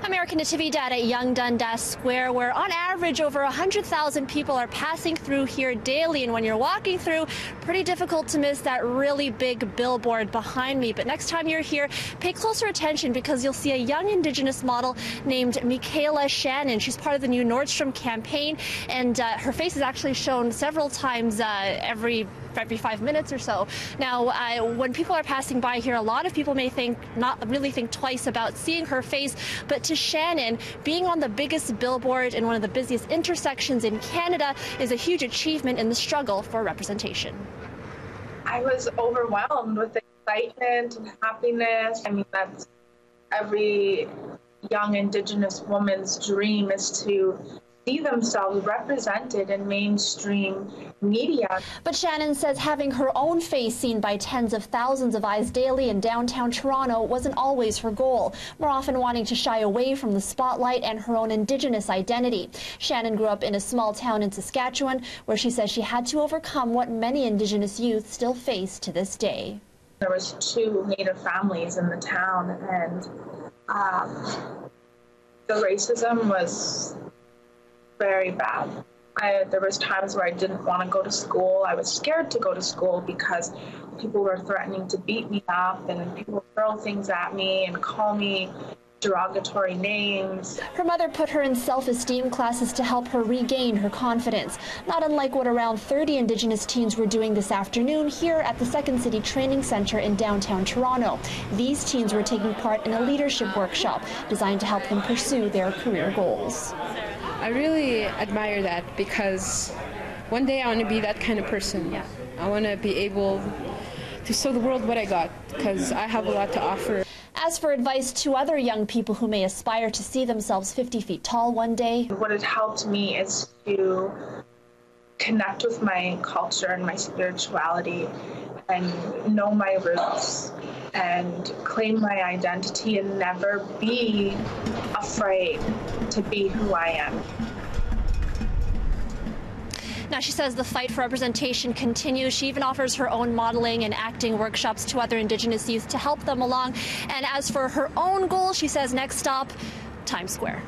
American Natividad at Yonge-Dundas Square, where on average over 100,000 people are passing through here daily. And when you're walking through, pretty difficult to miss that really big billboard behind me. But next time you're here, pay closer attention because you'll see a young Indigenous model named Michaella Shannon. She's part of the new Nordstrom campaign, and her face is actually shown several times every 5 minutes or so. Now, when people are passing by here, a lot of people may not really think twice about seeing her face, but to Shannon, being on the biggest billboard in one of the busiest intersections in Canada is a huge achievement in the struggle for representation. I was overwhelmed with excitement and happiness. I mean, that's every young Indigenous woman's dream, is to see themselves represented in mainstream media. But Shannon says having her own face seen by tens of thousands of eyes daily in downtown Toronto wasn't always her goal, more often wanting to shy away from the spotlight and her own Indigenous identity. Shannon grew up in a small town in Saskatchewan, where she says she had to overcome what many Indigenous youth still face to this day. There was 2 Native families in the town, and the racism was very bad. There was times where I didn't want to go to school. I was scared to go to school because people were threatening to beat me up, and people would throw things at me and call me derogatory names. Her mother put her in self-esteem classes to help her regain her confidence, not unlike what around 30 Indigenous teens were doing this afternoon here at the Second City Training Centre in downtown Toronto. These teens were taking part in a leadership workshop designed to help them pursue their career goals. I really admire that because one day I want to be that kind of person. I want to be able to show the world what I got, because I have a lot to offer. As for advice to other young people who may aspire to see themselves 50 feet tall one day, what has helped me is to connect with my culture and my spirituality and know my roots and claim my identity and never be afraid to be who I am. now she says the fight for representation continues. She even offers her own modeling and acting workshops to other Indigenous youth to help them along. And as for her own goal, she says next stop, Times Square.